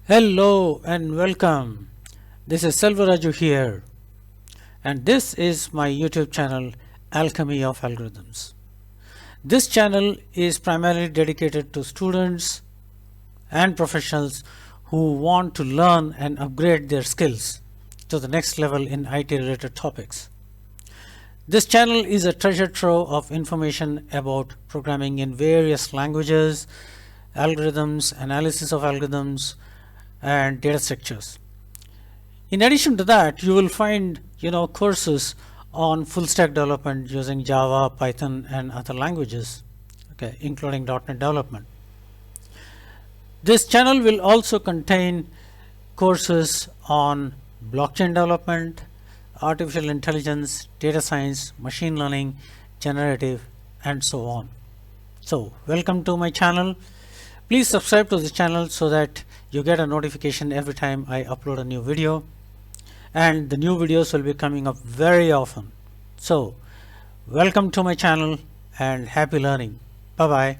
Hello and welcome. This is Selvaraju here, and this is my YouTube channel Alchemy of Algorithms. This channel is primarily dedicated to students and professionals who want to learn and upgrade their skills to the next level in IT related topics. This channel is a treasure trove of information about programming in various languages, algorithms, analysis of algorithms, and data structures. In addition to that, you will find courses on full stack development using Java, Python, and other languages, including .NET development. This channel will also contain courses on blockchain development, artificial intelligence, data science, machine learning, generative, and so on. So, welcome to my channel. Please subscribe to this channel so that you get a notification every time I upload a new video, and the new videos will be coming up very often. So welcome to my channel and happy learning. Bye bye.